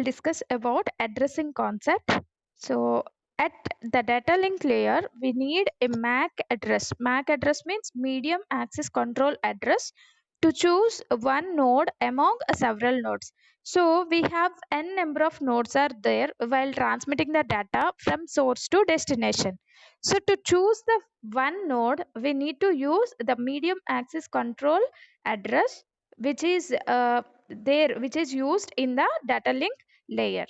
will discuss about addressing concept. So at the data link layer, we need a MAC address. MAC address means medium access control address to choose one node among several nodes. So we have n number of nodes are there while transmitting the data from source to destination. So to choose the one node, we need to use the medium access control address, which is which is used in the data link layer.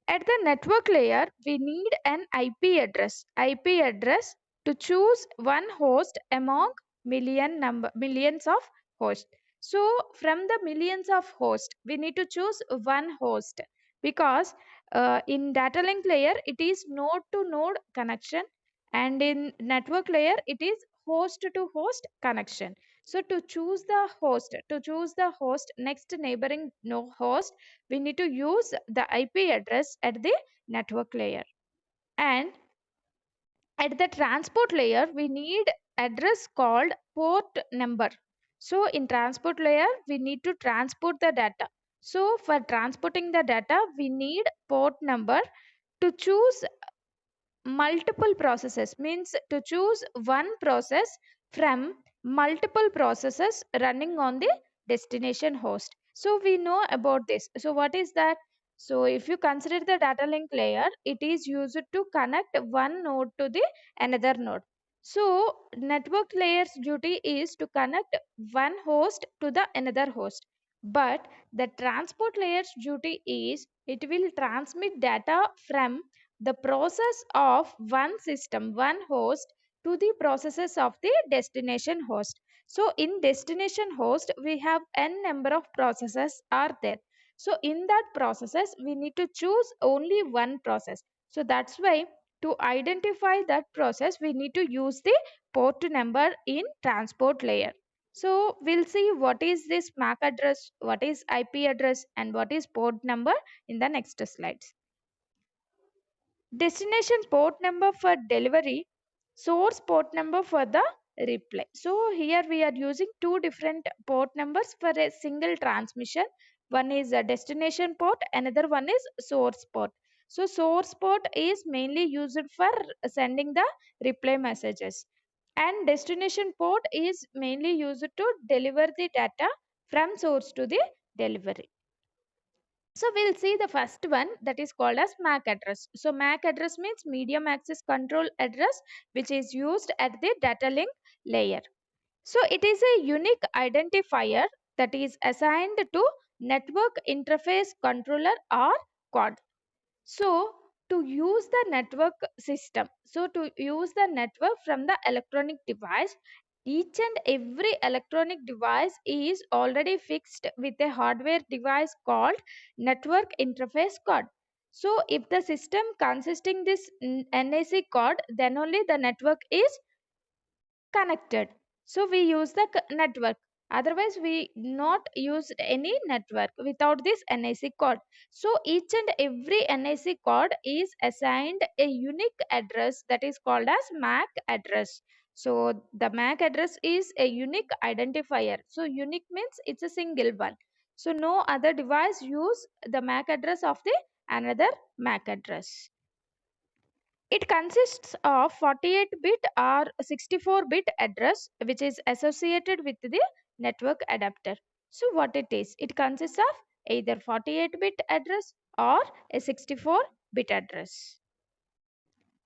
At the network layer, we need an IP address. IP address to choose one host among millions of hosts. So from the millions of hosts, we need to choose one host because in data link layer it is node to node connection, and in network layer it is host to host connection. So to choose the host next neighboring no host, we need to use the IP address at the network layer. And at the transport layer, we need address called port number. So in transport layer, we need to transport the data. So for transporting the data, we need port number. To choose multiple processes means to choose one process from multiple processes running on the destination host. So we know about this. So what is that? So if you consider the data link layer, it is used to connect one node to the another node. So network layer's duty is to connect one host to the another host, but the transport layer's duty is it will transmit data from the process of one system, one host, to the processes of the destination host. So in destination host, we have n number of processes are there. So in that processes, we need to choose only one process. So that's why to identify that process, we need to use the port number in transport layer. So we'll see what is this MAC address, what is IP address, and what is port number in the next slides. Destination port number for delivery, source port number for the reply. So here we are using two different port numbers for a single transmission. One is a destination port, another one is source port. So source port is mainly used for sending the reply messages, and destination port is mainly used to deliver the data from source to the delivery. So we'll see the first one, that is called as MAC address. So MAC address means medium access control address, which is used at the data link layer. So it is a unique identifier that is assigned to network interface controller or COD. So to use the network system, so to use the network from the electronic device, each and every electronic device is already fixed with a hardware device called network interface card. So if the system consisting this NIC card, then only the network is connected. So we use the network. Otherwise, we not use any network without this NIC code. So each and every NIC code is assigned a unique address that is called as MAC address. So the MAC address is a unique identifier. So unique means it's a single one. So no other device use the MAC address of the another MAC address. It consists of 48-bit or 64-bit address which is associated with the network adapter. So what it is? It consists of either 48-bit address or a 64-bit address.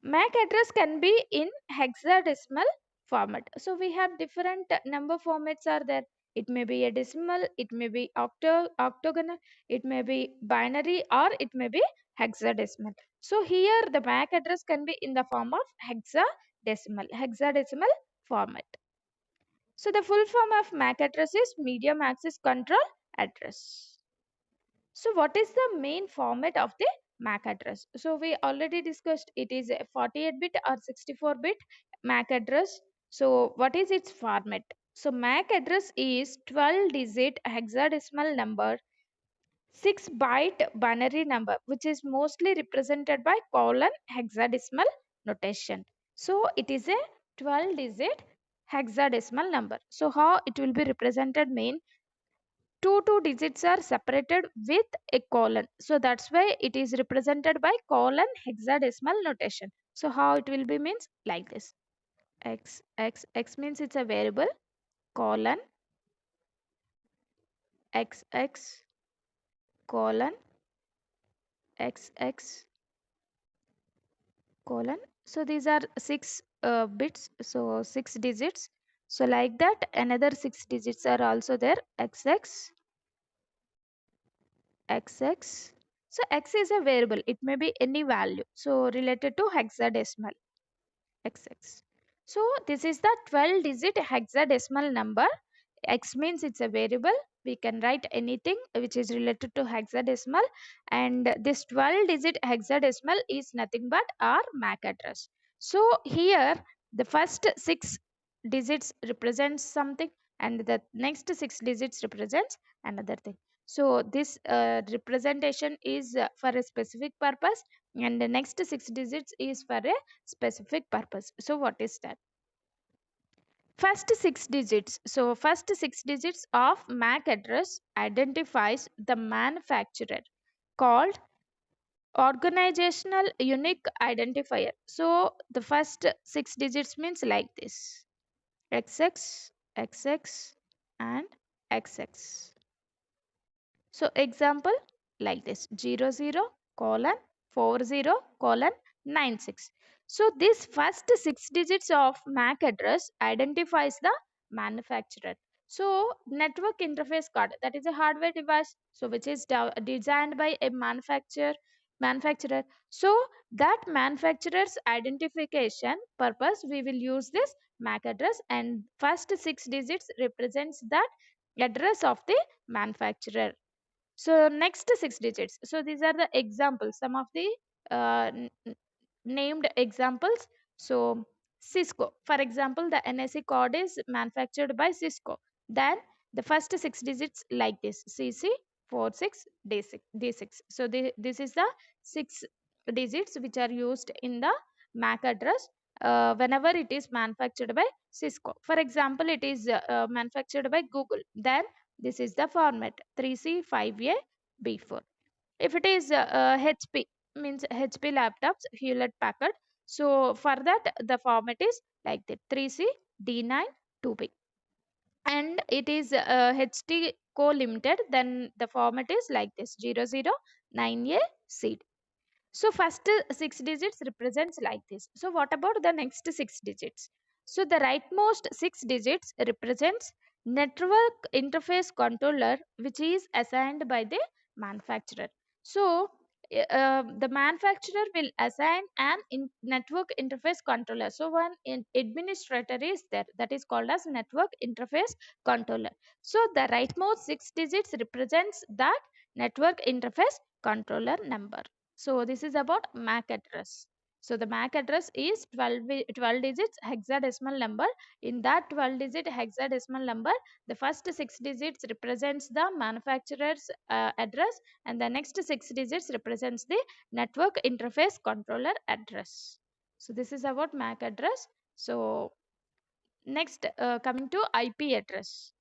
MAC address can be in hexadecimal format. So we have different number formats are there. It may be a decimal, it may be octagonal, it may be binary, or it may be hexadecimal. So here the MAC address can be in the form of hexadecimal format. So the full form of MAC address is medium access control address. So what is the main format of the MAC address? So we already discussed it is a 48-bit or 64-bit MAC address. So what is its format? So MAC address is 12-digit hexadecimal number, 6-byte binary number, which is mostly represented by colon hexadecimal notation. So it is a 12-digit hexadecimal number. So how it will be represented mean two digits are separated with a colon. So that's why it is represented by colon hexadecimal notation. So how it will be means like this. X means it's a variable, colon XX colon XX colon. So these are 6 bits, so 6 digits. So like that another 6 digits are also there, XX XX. So X is a variable, it may be any value, so related to hexadecimal XX. So this is the 12 digit hexadecimal number. X means it's a variable, we can write anything which is related to hexadecimal, and this 12 digit hexadecimal is nothing but our MAC address. So here the first 6 digits represents something and the next 6 digits represents another thing. So this representation is for a specific purpose and the next 6 digits is for a specific purpose. So what is that? First 6 digits. So first 6 digits of MAC address identifies the manufacturer, called organizational unique identifier. So the first 6 digits means like this: XX, XX and XX. So example like this: 00 colon 40 colon 96. So this first 6 digits of MAC address identifies the manufacturer. So network interface card, that is a hardware device, so which is designed by a manufacturer. So that manufacturer's identification purpose we will use this MAC address, and first 6 digits represents that address of the manufacturer. So next 6 digits. So these are the examples, some of the named examples. So Cisco, for example, the NIC code is manufactured by Cisco. Then the first 6 digits like this: CC46D6. So this is the 6 digits which are used in the MAC address whenever it is manufactured by Cisco. For example, it is manufactured by Google. Then this is the format 3C5A B4. If it is HP, means HP laptops, Hewlett Packard. So for that the format is like that: 3C D9 2B. And it is HT Co Limited, then the format is like this: 009A C. So first 6 digits represents like this. So what about the next 6 digits? So the rightmost 6 digits represents network interface controller, which is assigned by the manufacturer. So the manufacturer will assign an network interface controller. So one administrator is there, that is called as network interface controller. So the rightmost 6 digits represents that network interface controller number. So this is about MAC address. So the MAC address is 12 digits hexadecimal number. In that 12 digit hexadecimal number, the first 6 digits represents the manufacturer's address, and the next 6 digits represents the network interface controller address. So this is about MAC address. So next coming to IP address.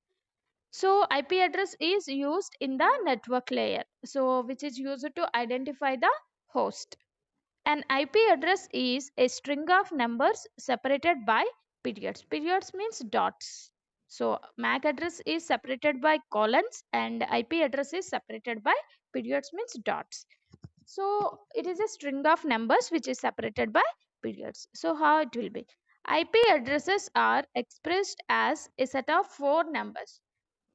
So IP address is used in the network layer, so which is used to identify the host. An IP address is a string of numbers separated by periods. Periods means dots. So MAC address is separated by colons and IP address is separated by periods means dots. So it is a string of numbers which is separated by periods. So how it will be? IP addresses are expressed as a set of 4 numbers.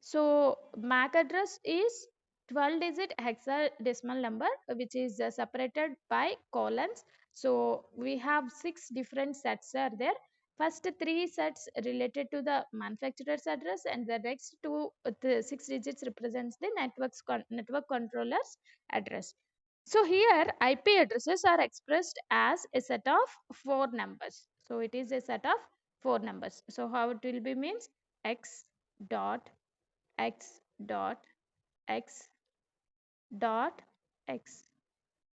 So MAC address is 12 digit hexadecimal number which is separated by colons. So we have 6 different sets are there. First 3 sets related to the manufacturer's address, and the next two the 6 digits represents the network controller's address. So here IP addresses are expressed as a set of 4 numbers. So it is a set of 4 numbers. So how it will be means: x dot x dot x dot x.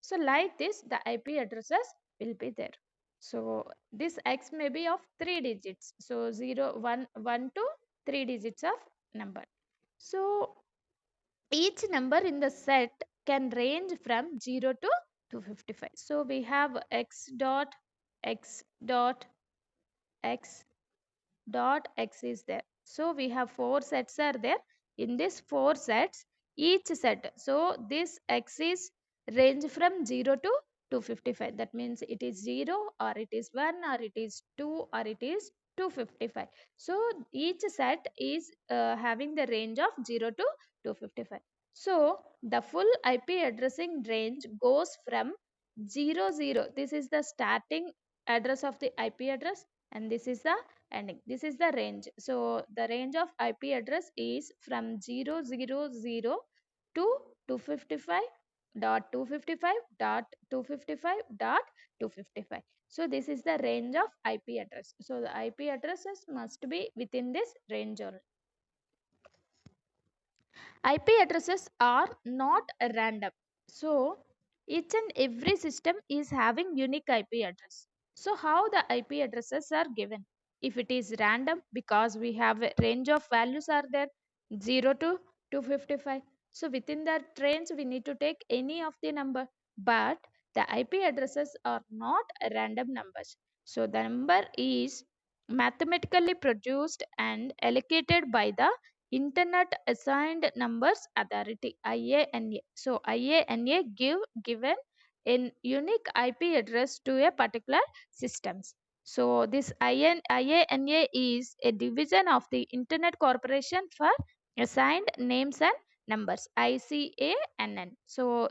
So like this the IP addresses will be there. So this x may be of 3 digits. So 0 1 1 to 3 digits of number. So Each number in the set can range from 0 to 255. So we have x dot x dot x dot x is there. So we have four sets are there. In this four sets, each set, so this x is range from 0 to 255. That means it is 0 or it is 1 or it is 2 or it is 255. So each set is having the range of 0 to 255. So the full IP addressing range goes from 00. This is the starting address of the IP address, and this is the ending. This is the range. So the range of IP address is from 000 to 255.255.255.255. So this is the range of IP address. So the IP addresses must be within this range only. IP addresses are not random. So each and every system is having unique IP address. So how the IP addresses are given? If it is random, because we have a range of values are there 0 to 255. So within that range we need to take any of the number. But the IP addresses are not random numbers. So the number is mathematically produced and allocated by the Internet Assigned Numbers Authority, IANA. So IANA given a unique IP address to a particular systems. So this IANA is a division of the Internet Corporation for Assigned Names and Numbers, ICANN. So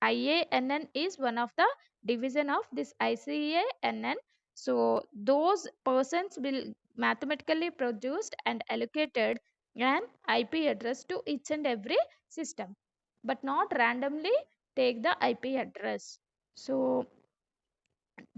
IANN is one of the division of this ICANN. So those persons will mathematically produced and allocated an IP address to each and every system, but not randomly take the IP address. So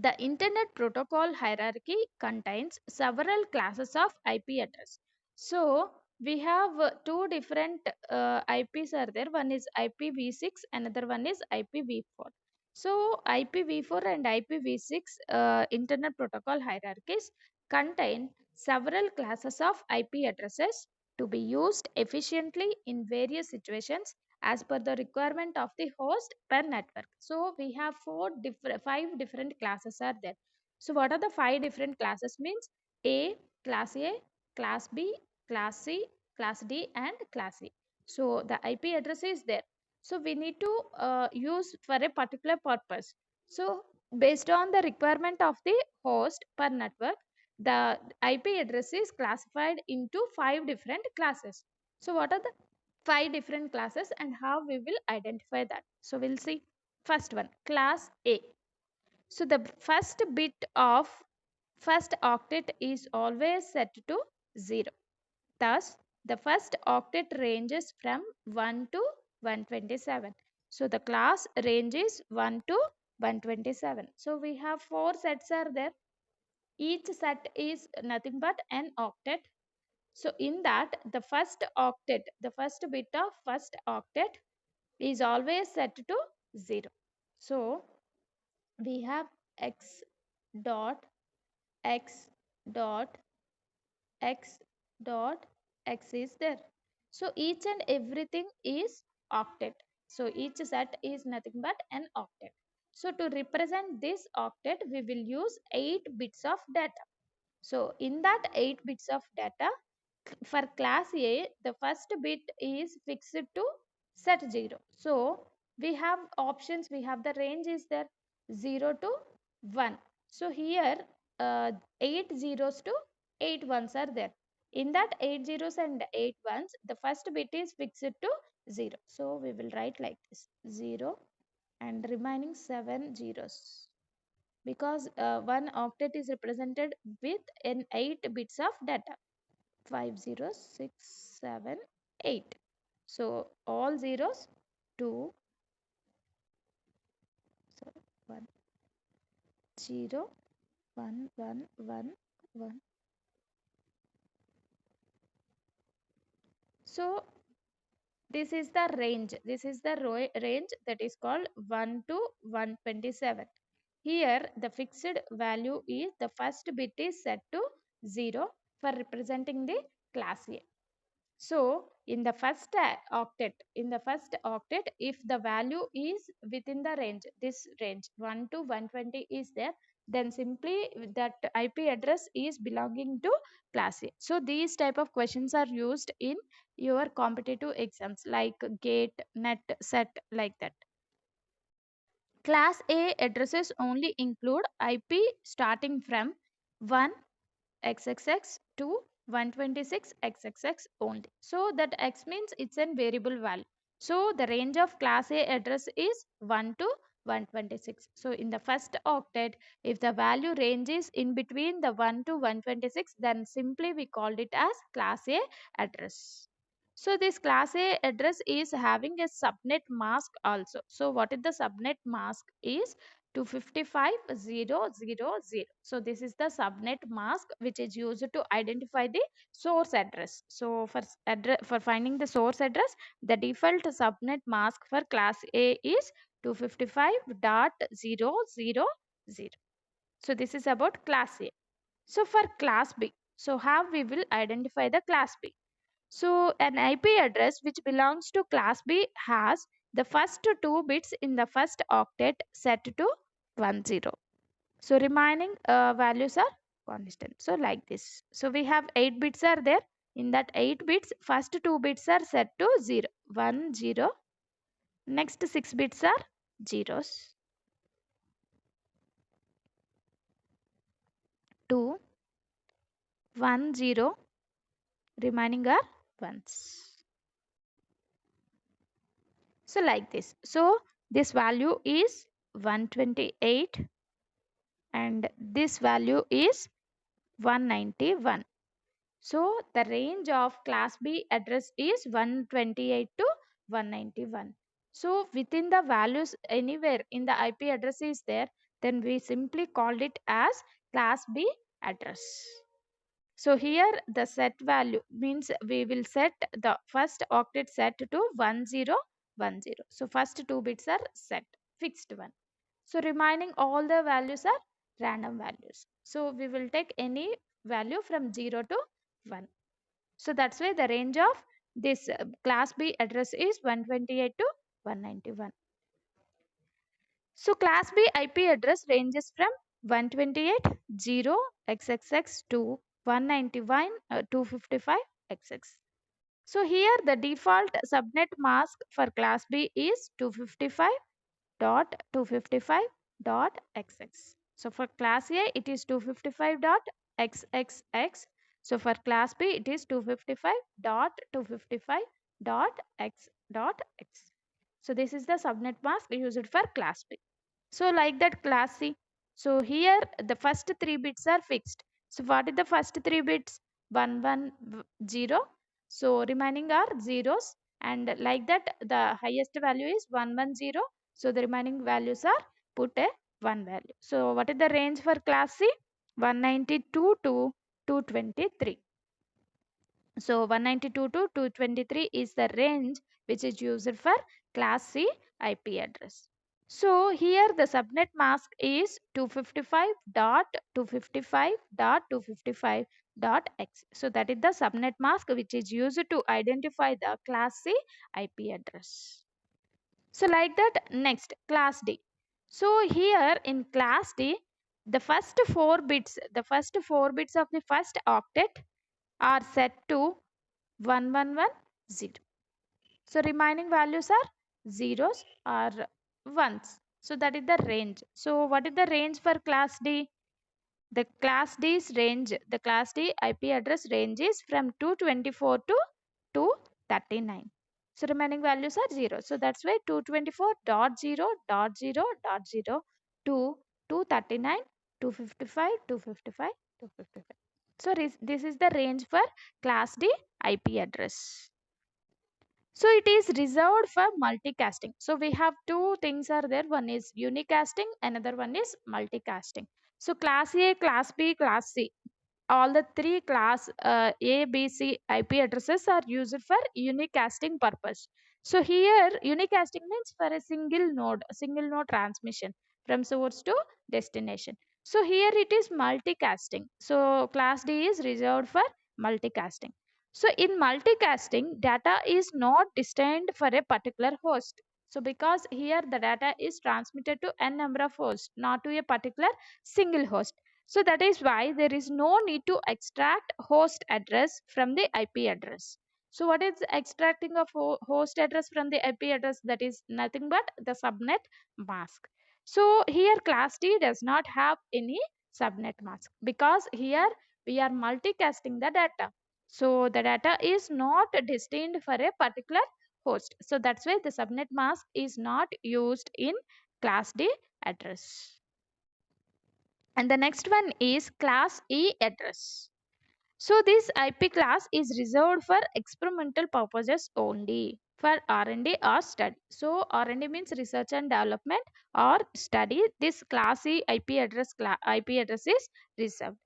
the Internet Protocol hierarchy contains several classes of IP address. So we have two different IPs are there. One is IPv6, another one is IPv4. So IPv4 and IPv6 Internet Protocol hierarchies contain several classes of IP addresses to be used efficiently in various situations as per the requirement of the host per network. So we have five different classes are there. So what are the five different classes means? Class A, class B, class C, class D, and class E. So the IP address is there. So we need to use for a particular purpose. So based on the requirement of the host per network, the IP address is classified into five different classes. So what are the five different classes and how we will identify that? So we'll see. First one, class A. So the first bit of first octet is always set to 0. Thus, the first octet ranges from 1 to 127. So the class range is 1 to 127. So we have four sets are there. Each set is nothing but an octet. So in that, the first bit of first octet is always set to 0. So we have x dot x dot x dot x is there. So each and everything is octet. So each set is nothing but an octet. So to represent this octet, we will use 8 bits of data. So in that 8 bits of data, for class A, the first bit is fixed to set 0. So we have options, we have the range is there 0 to 1. So here 8 zeros to 8 ones are there. In that 8 zeros and 8 ones, the first bit is fixed to 0. So we will write like this 0 and remaining 7 zeros, because one octet is represented with an 8 bits of data. 50678. So all zeros 2, so 1 0 1 1 1 1. So this is the range. This is the range that is called 1 to 127. Here the fixed value is the first bit is set to 0 for representing the class A. So in the first octet, if the value is within the range, this range 1 to 120 is there, then simply that IP address is belonging to class A. So these type of questions are used in your competitive exams like GATE, NET, SET, like that. Class A addresses only include IP starting from 1 xxx to 126xxx only. So that x means it's a variable value. So the range of class A address is 1 to 126. So in the first octet, if the value range is in between the 1 to 126, then simply we called it as class A address. So this class A address is having a subnet mask also. So what is the subnet mask is 255.0.0.0. So this is the subnet mask which is used to identify the source address. So for finding the source address, the default subnet mask for class A is 255.0.0.0. So this is about class A. So for class B, so how we will identify the class B? So an IP address which belongs to class B has the first two bits in the first octet set to 10. So remaining values are constant. So like this. So we have 8 bits are there. In that 8 bits, first two bits are set to 0, 1, 0. Next 6 bits are zeros. 2, 1, 0. Remaining are ones. So like this. So this value is 128 and this value is 191. So the range of class B address is 128 to 191. So within the values anywhere in the IP address is there, then we simply called it as class B address. So here the set value means we will set the first octet set to 1010. So first two bits are set, fixed one. So remaining all the values are random values. So we will take any value from 0 to 1. So that's why the range of this class B address is 128 to 191. So class B IP address ranges from 128.0xxx to 191 255xx. So here the default subnet mask for class B is 255.255.xx. So for class A it is 255.xxx. So for class B it is 255.255.x.x. So this is the subnet mask used for class B. So like that class C. So here the first three bits are fixed. So what is the first three bits? 110. So remaining are zeros, and like that the highest value is 110. So the remaining values are put a 1 value. So what is the range for class C? 192 to 223. So 192 to 223 is the range which is used for class C IP address. So here the subnet mask is 255.255.255.x. So that is the subnet mask which is used to identify the class C IP address. So like that, next class D. So here in class D, the first four bits of the first octet are set to 1110. So remaining values are zeros or ones. So that is the range. So what is the range for class D? The class D IP address range is from 224 to 239. So remaining values are 0. So that's why 224.0.0.0 to 239, 255, 255, 255. So this is the range for class D IP address. So it is reserved for multicasting. So we have two things are there. One is unicasting, another one is multicasting. So class A, class B, class C. All the three class A, B, C IP addresses are used for unicasting purpose. So here unicasting means for a single node transmission from source to destination. So here it is multicasting. So class D is reserved for multicasting. So in multicasting, data is not destined for a particular host. So because here the data is transmitted to n number of hosts, not to a particular single host. So that is why there is no need to extract host address from the IP address. So what is extracting of host address from the IP address? That is nothing but the subnet mask. So here class D does not have any subnet mask because here we are multicasting the data. So the data is not destined for a particular host. So that's why the subnet mask is not used in class D address. And the next one is class E address. So this IP class is reserved for experimental purposes only for R&D or study. So R&D means research and development or study. This class E IP address is reserved.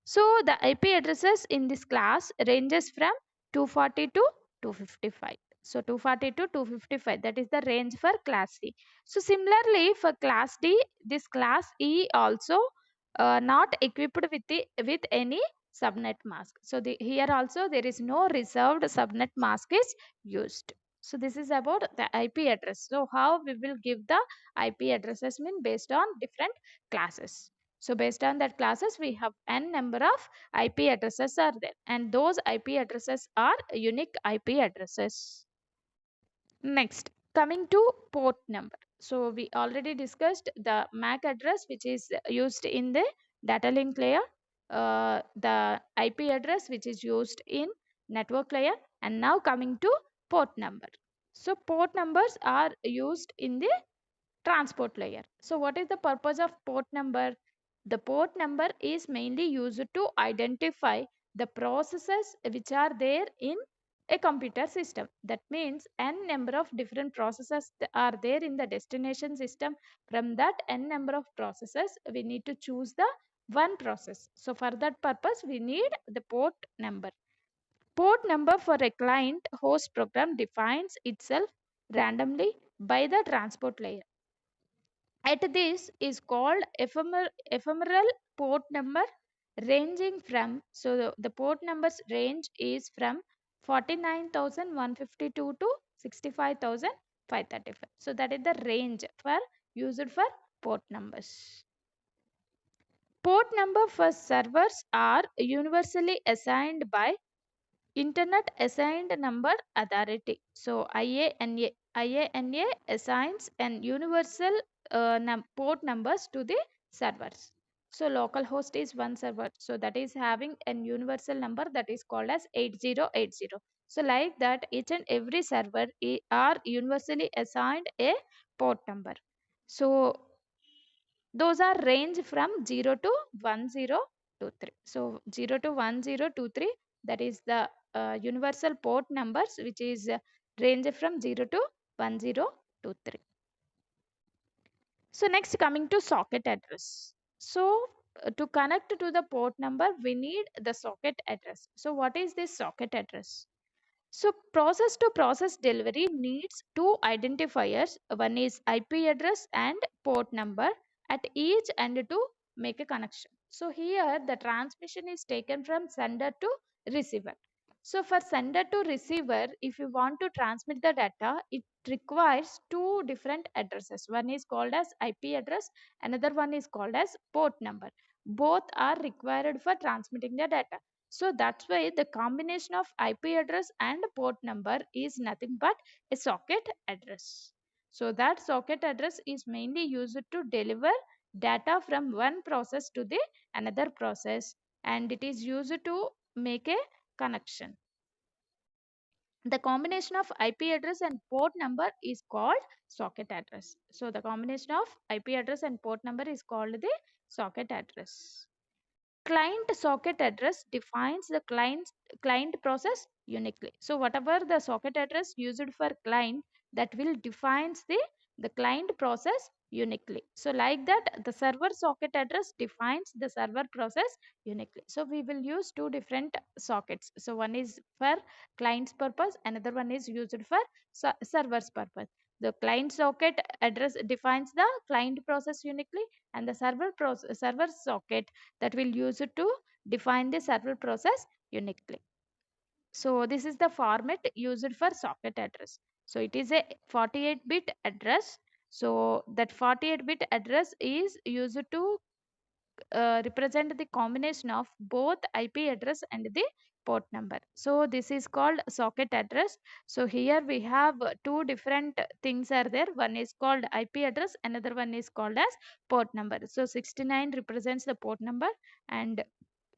So the IP addresses in this class ranges from 240 to 255. So 240 to 255, that is the range for class C. So similarly for class D, this class E also not equipped with any subnet mask. So here also there is no reserved subnet mask is used. So this is about the IP address. So how we will give the IP addresses mean based on different classes. So based on that classes, we have n number of IP addresses are there, and those IP addresses are unique IP addresses. Next, coming to port number. So we already discussed the MAC address which is used in the data link layer, the IP address which is used in network layer, and now coming to port number. So port numbers are used in the transport layer. So what is the purpose of port number? The port number is mainly used to identify the processes which are there in a computer system. That means n number of different processes are there in the destination system. From that n number of processes, we need to choose the one process. So for that purpose, we need the port number. Port number for a client host program defines itself randomly by the transport layer. At this is called ephemeral port number ranging from, so the port numbers range is from 49,152 to 65,535. So that is the range for used for port numbers. Port number for servers are universally assigned by Internet Assigned Number Authority. So IANA assigns an universal port numbers to the servers. So localhost is one server. So that is having an universal number that is called as 8080. So like that, each and every server are universally assigned a port number. So those are range from 0 to 1023. So 0 to 1023, that is the universal port numbers which is range from 0 to 1023. So next, coming to socket address. So to connect to the port number, we need the socket address. So what is this socket address? So process to process delivery needs two identifiers. One is IP address and port number at each end to make a connection. So here the transmission is taken from sender to receiver. So for sender to receiver, if you want to transmit the data, it requires two different addresses. One is called as IP address, another one is called as port number. Both are required for transmitting the data. So that's why the combination of IP address and port number is nothing but a socket address. So that socket address is mainly used to deliver data from one process to the another process, and it is used to make a connection. The combination of IP address and port number is called socket address. So the combination of IP address and port number is called the socket address. Client socket address defines the client process uniquely. So whatever the socket address used for client, that will defines the client process uniquely. So like that, the server socket address defines the server process uniquely. So we will use two different sockets. So one is for client's purpose, another one is used for server's purpose. The client socket address defines the client process uniquely, and the server socket that will use it to define the server process uniquely. So this is the format used for socket address. So it is a 48-bit address. So that 48-bit address is used to represent the combination of both IP address and the port number. So this is called socket address. So here we have two different things are there. One is called IP address, another one is called as port number. So 69 represents the port number, and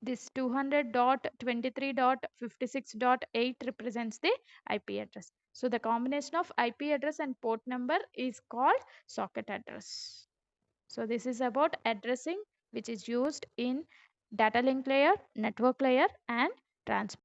this 200.23.56.8 represents the IP address. So the combination of IP address and port number is called socket address. So this is about addressing, which is used in data link layer, network layer, and transport.